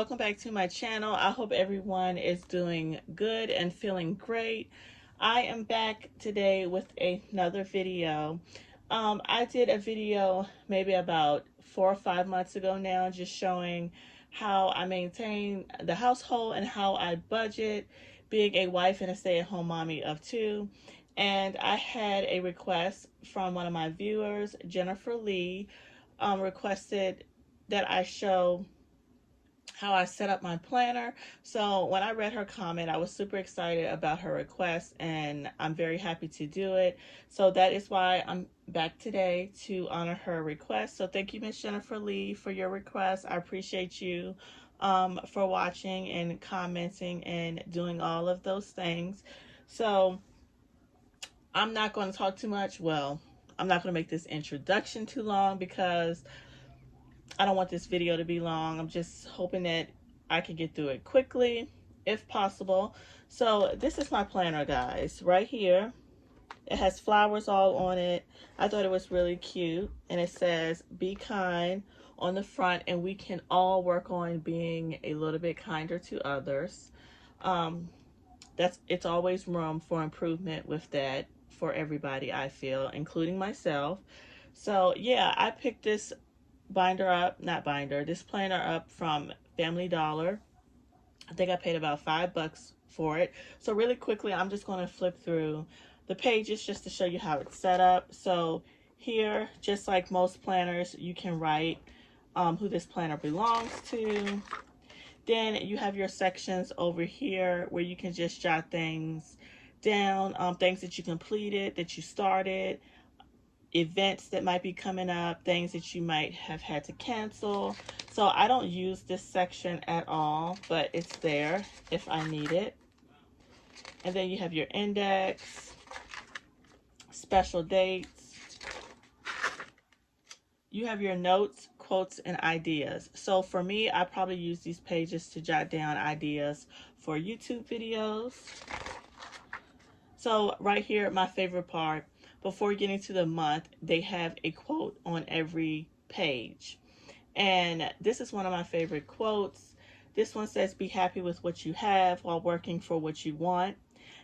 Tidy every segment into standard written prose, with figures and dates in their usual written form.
welcome back to my channel. I hope everyone is doing good and feeling great. I am back today with another video. I did a video maybe about 4 or 5 months ago now, just showing how I maintain the household and how I budget, being a wife and a stay-at-home mommy of two. And I had a request from one of my viewers, Jennifer Lee, requested that I show how I set up my planner. So when I read her comment, I was super excited about her request, and I'm very happy to do it. So that is why I'm back today to honor her request. So thank you, Miss Jennifer Lee, for your request. I appreciate you for watching and commenting and doing all of those things. So I'm not going to talk too much. Well, I'm not going to make this introduction too long because I don't want this video to be long. I'm just hoping that I can get through it quickly if possible. So this is my planner, guys, right here. It has flowers all on it. I thought it was really cute. And it says, be kind on the front, and we can all work on being a little bit kinder to others. It's always room for improvement with that for everybody, I feel, including myself. So yeah, I picked this this planner up from Family Dollar. I think I paid about $5 for it. So really quickly, I'm just going to flip through the pages just to show you how it's set up. So here, just like most planners, you can write who this planner belongs to. Then you have your sections over here where you can just jot things down, things that you completed, that you started, events that might be coming up, things that you might have had to cancel. So I don't use this section at all, but it's there if I need it. And then you have your index, special dates. You have your notes, quotes, and ideas. So for me, I probably use these pages to jot down ideas for YouTube videos. So right here, my favorite part, before getting to the month, they have a quote on every page. And this is one of my favorite quotes. This one says, be happy with what you have while working for what you want.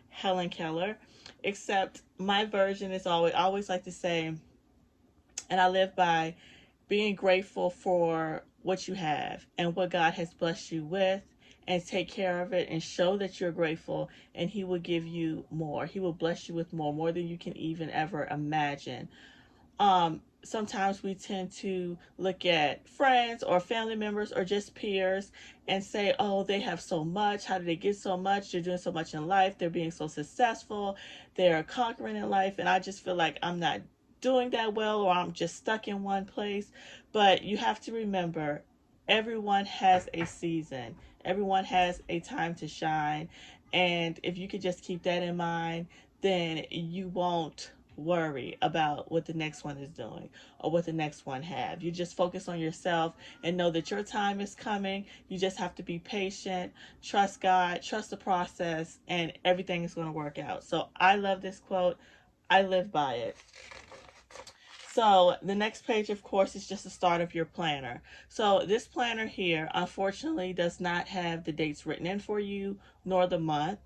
Helen Keller. Except my version is I always like to say, and I live by, being grateful for what you have and what God has blessed you with, and take care of it and show that you're grateful, and he will give you more. He will bless you with more than you can even ever imagine. Sometimes we tend to look at friends or family members or just peers and say, oh, they have so much. How did they get so much? They're doing so much in life. They're being so successful. They're conquering in life. And I just feel like I'm not doing that well, or I'm just stuck in one place. But you have to remember, everyone has a season. Everyone has a time to shine. And if you could just keep that in mind, then you won't worry about what the next one is doing or what the next one have. You just focus on yourself and know that your time is coming. You just have to be patient, trust God, trust the process, and everything is going to work out. So I love this quote. I live by it. So the next page, of course, is just the start of your planner. So this planner here, unfortunately, does not have the dates written in for you, nor the month.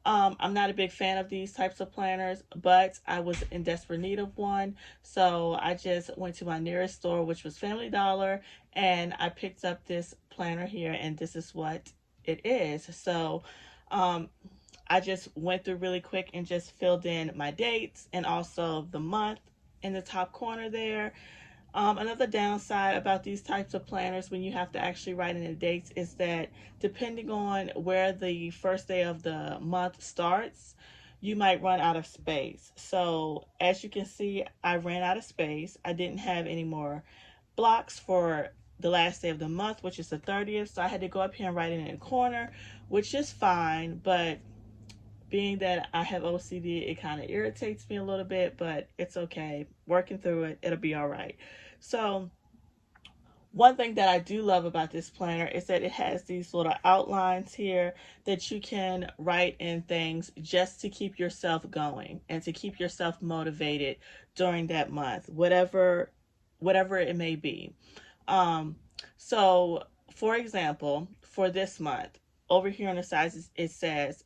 I'm not a big fan of these types of planners, but I was in desperate need of one. So I just went to my nearest store, which was Family Dollar, and I picked up this planner here, and this is what it is. So I just went through really quick and just filled in my dates and also the month in the top corner there. Another downside about these types of planners when you have to actually write in the dates is that depending on where the first day of the month starts, you might run out of space. So as you can see, I ran out of space. I didn't have any more blocks for the last day of the month, which is the 30th. So I had to go up here and write it in the corner, which is fine. But being that I have OCD, it kind of irritates me a little bit, but it's okay. Working through it, it'll be all right. So one thing that I do love about this planner is that it has these little outlines here that you can write in things just to keep yourself going and to keep yourself motivated during that month, whatever it may be. So for example, for this month, over here on the sides, it says,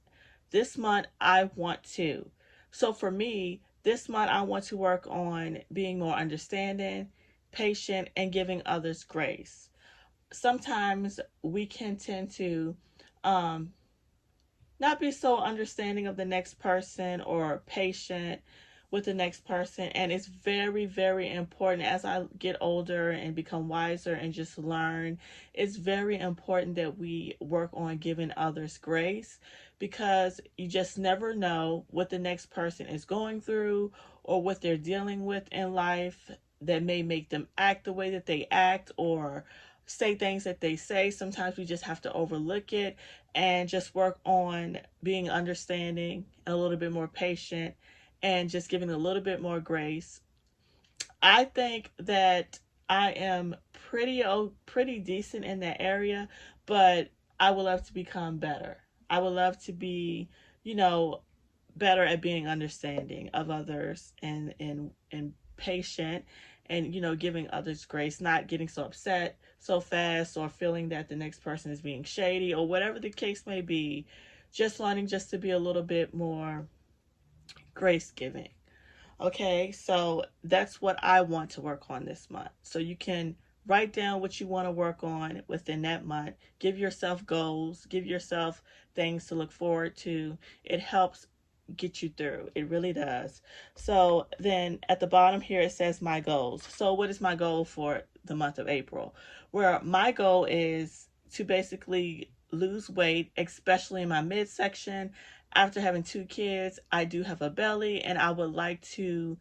this month I want to. So for me, this month I want to work on being more understanding, patient, and giving others grace. Sometimes we can tend to um, not be so understanding of the next person or patient with the next person. And it's very, very important as I get older and become wiser and just learn. It's very important that we work on giving others grace, because you just never know what the next person is going through or what they're dealing with in life that may make them act the way that they act or say things that they say. Sometimes we just have to overlook it and just work on being understanding and a little bit more patient and just giving a little bit more grace. I think that I am pretty decent in that area, but I would love to become better. I would love to be, you know, better at being understanding of others and patient, and giving others grace, not getting so upset so fast or feeling that the next person is being shady or whatever the case may be. Just learning just to be a little bit more grace giving. Okay, so that's what I want to work on this month. So you can write down what you want to work on within that month. Give yourself goals, give yourself things to look forward to. It helps get you through. It really does. So then at the bottom here it says my goals. So what is my goal for the month of April? Where my goal is to basically lose weight, especially in my midsection. After having two kids, I do have a belly, and I would like to,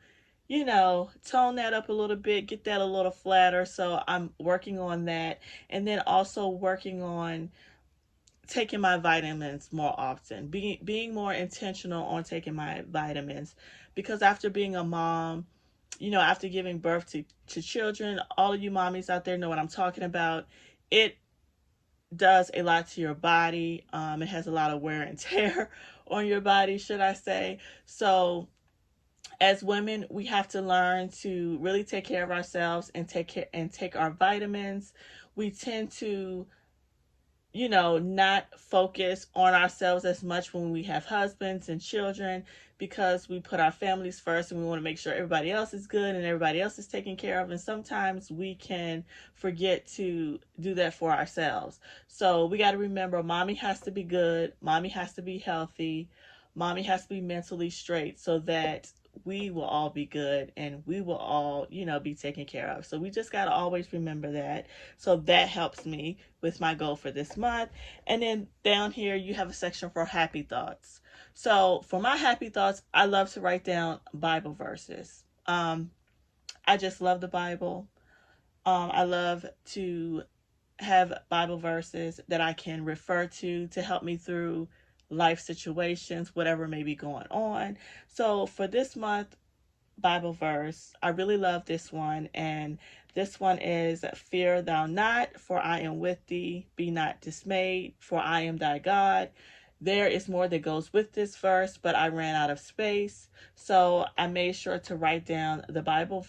tone that up a little bit, get that a little flatter. So I'm working on that. And then also working on taking my vitamins more often, being more intentional on taking my vitamins. Because after being a mom, after giving birth to children, all of you mommies out there know what I'm talking about. It does a lot to your body. It has a lot of wear and tear on your body, should I say. So as women, we have to learn to really take care of ourselves and take our vitamins. We tend to not focus on ourselves as much when we have husbands and children, because we put our families first and we want to make sure everybody else is good and everybody else is taken care of. And sometimes we can forget to do that for ourselves. So we got to remember, mommy has to be good, mommy has to be healthy, mommy has to be mentally straight, so that we will all be good and we will all, be taken care of. So we just got to always remember that. So that helps me with my goal for this month. And then down here, you have a section for happy thoughts. So for my happy thoughts, I love to write down Bible verses. I just love the Bible. I love to have Bible verses that I can refer to help me through life situations, whatever may be going on. So for this month, Bible verse, I really love this one. And this one is, fear thou not, for I am with thee. Be not dismayed, for I am thy God. There is more that goes with this verse, but I ran out of space. So I made sure to write down the Bible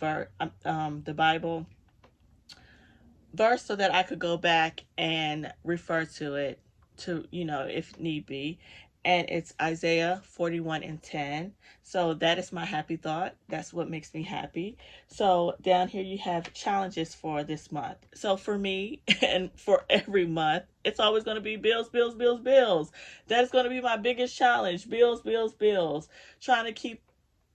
verse so that I could go back and refer to it if need be. And it's Isaiah 41:10. So that is my happy thought. That's what makes me happy. So down here you have challenges for this month. So for me and for every month, it's always going to be bills, bills, bills, bills. That is going to be my biggest challenge. Bills, bills, bills. Trying to keep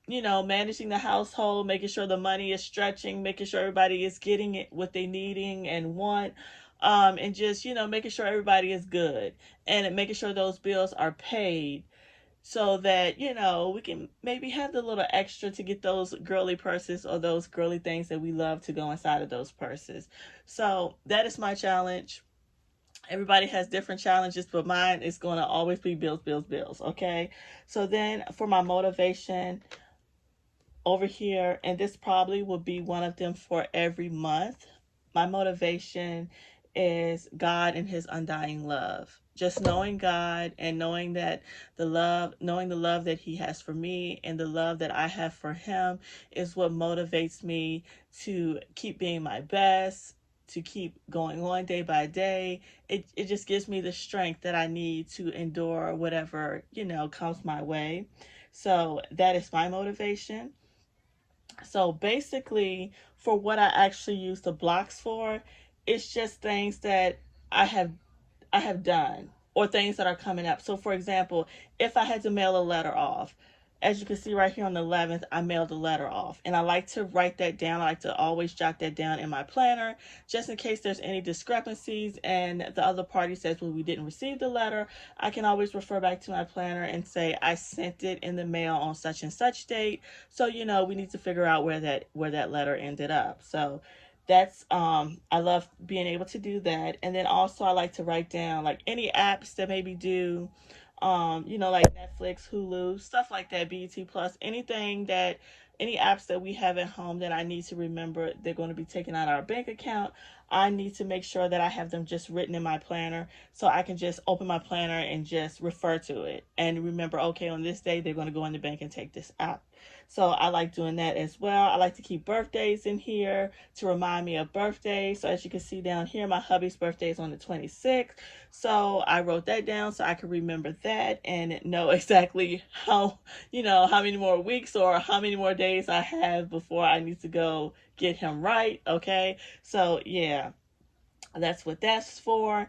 managing the household, making sure the money is stretching, making sure everybody is getting it what they needing and want, and just making sure everybody is good and making sure those bills are paid, so that we can maybe have the little extra to get those girly purses or those girly things that we love to go inside of those purses. So that is my challenge. Everybody has different challenges, but mine is going to always be bills, bills, bills. Okay. So then for my motivation, over here, and this probably will be one of them for every month, my motivation is God and his undying love. Just knowing God and knowing that knowing the love that he has for me and the love that I have for him is what motivates me to keep being my best, to keep going on day by day. It just gives me the strength that I need to endure whatever, comes my way. So that is my motivation. So basically, for what I actually use the blocks for, it's just things that I have I have done or things that are coming up. So for example, if I had to mail a letter off, as you can see right here on the 11th, I mailed a letter off. And I like to write that down. I like to always jot that down in my planner just in case there's any discrepancies and the other party says, well, we didn't receive the letter. I can always refer back to my planner and say, I sent it in the mail on such and such date. So, we need to figure out where that letter ended up. So that's I love being able to do that. And then also I like to write down like any apps that maybe do like Netflix, Hulu, stuff like that, BET Plus, any apps that we have at home that I need to remember they're going to be taken out of our bank account. I need to make sure that I have them just written in my planner so I can just open my planner and just refer to it and remember, okay, on this day they're going to go in the bank and take this out. So I like doing that as well. I like to keep birthdays in here to remind me of birthdays. So as you can see down here, my hubby's birthday is on the 26th. So I wrote that down so I could remember that and know exactly how many more weeks or how many more days I have before I need to go get him right. Okay. So yeah, that's what that's for.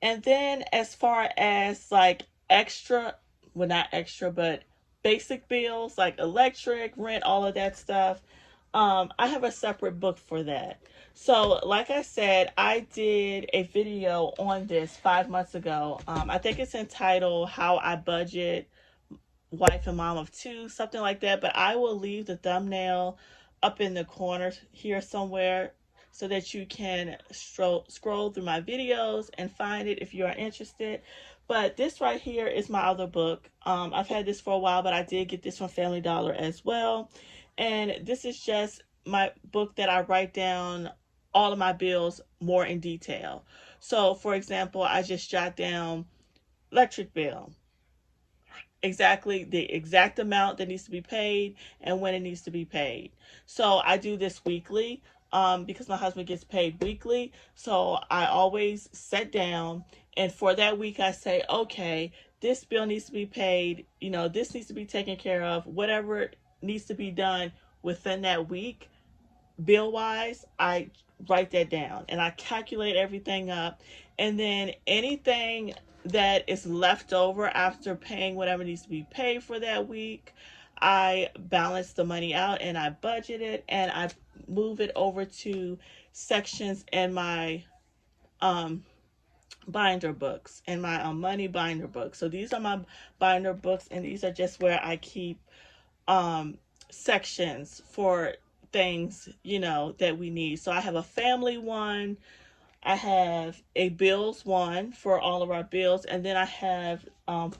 And then as far as like extra, well, not extra, but basic bills like electric, rent, all of that stuff, I have a separate book for that. So, like I said, I did a video on this 5 months ago. I think it's entitled How I Budget Wife and Mom of Two, something like that. But I will leave the thumbnail up in the corner here somewhere so that you can scroll through my videos and find it if you are interested. But this right here is my other book. I've had this for a while, but I did get this from Family Dollar as well. And this is just my book that I write down all of my bills more in detail. So, for example, I just jot down electric bill, exactly the exact amount that needs to be paid and when it needs to be paid. So I do this weekly because my husband gets paid weekly. So I always sit down and for that week I say, okay, this bill needs to be paid. This needs to be taken care of. Whatever needs to be done within that week, bill wise, I write that down and I calculate everything up. And then anything that is left over after paying whatever needs to be paid for that week, I balance the money out and I budget it and I move it over to sections in my binder books and my money binder books. So these are my binder books and these are just where I keep sections for things that we need. So I have a family one, I have a bills one for all of our bills, and then I have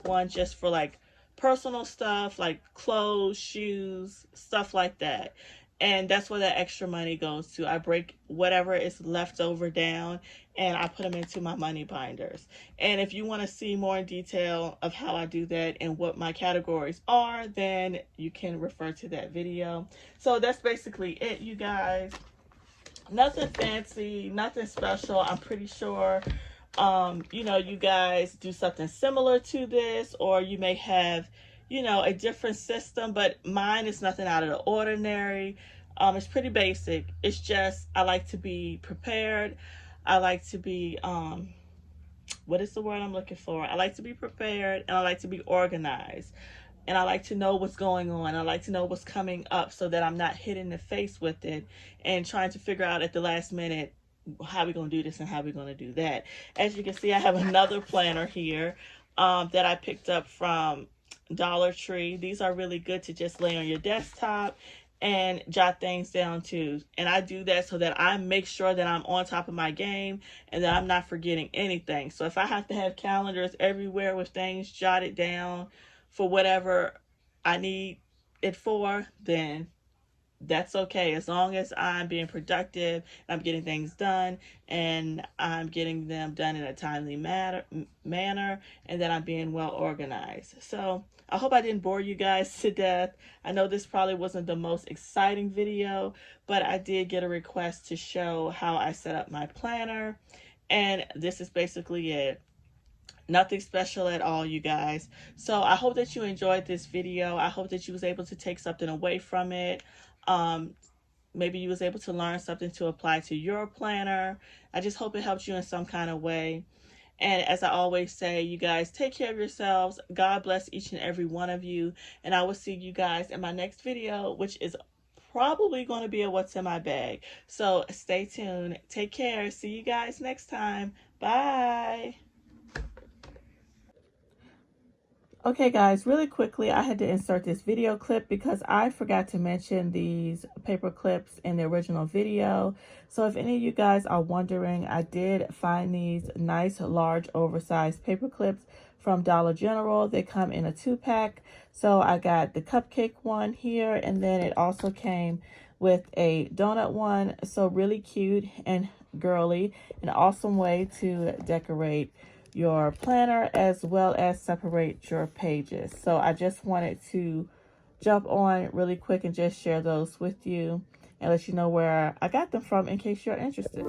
one just for like personal stuff like clothes, shoes, stuff like that. And that's where that extra money goes to. I break whatever is left over down and I put them into my money binders. And if you want to see more in detail of how I do that and what my categories are, then you can refer to that video. So that's basically it, you guys. Nothing fancy, nothing special. I'm pretty sure you guys do something similar to this, or you may have a different system, but mine is nothing out of the ordinary. It's pretty basic. It's just I like to be prepared. I like to be what is the word I'm looking for? I like to be prepared and I like to be organized. And I like to know what's going on. I like to know what's coming up so that I'm not hit in the face with it and trying to figure out at the last minute how we're going to do this and how we're going to do that. As you can see, I have another planner here that I picked up from Dollar Tree. These are really good to just lay on your desktop and jot things down too. And I do that so that I make sure that I'm on top of my game and that I'm not forgetting anything. So if I have to have calendars everywhere with things jotted down for whatever I need it for, then that's okay, as long as I'm being productive, I'm getting things done, and I'm getting them done in a timely manner, and that I'm being well organized. So I hope I didn't bore you guys to death. I know this probably wasn't the most exciting video, but I did get a request to show how I set up my planner, and this is basically it. Nothing special at all, you guys. So I hope that you enjoyed this video. I hope that you was able to take something away from it. um, Maybe you was able to learn something to apply to your planner. I just hope it helps you in some kind of way. And as I always say, you guys take care of yourselves. God bless each and every one of you. And I will see you guys in my next video, which is probably going to be a what's in my bag. So stay tuned. Take care. See you guys next time. Bye. Okay guys, really quickly, I had to insert this video clip because I forgot to mention these paper clips in the original video. So if any of you guys are wondering, I did find these nice, large, oversized paper clips from Dollar General. They come in a 2-pack. So I got the cupcake one here, and then it also came with a donut one. So really cute and girly, an awesome way to decorate your planner as well as separate your pages. So I just wanted to jump on really quick and just share those with you and let you know where I got them from in case you're interested.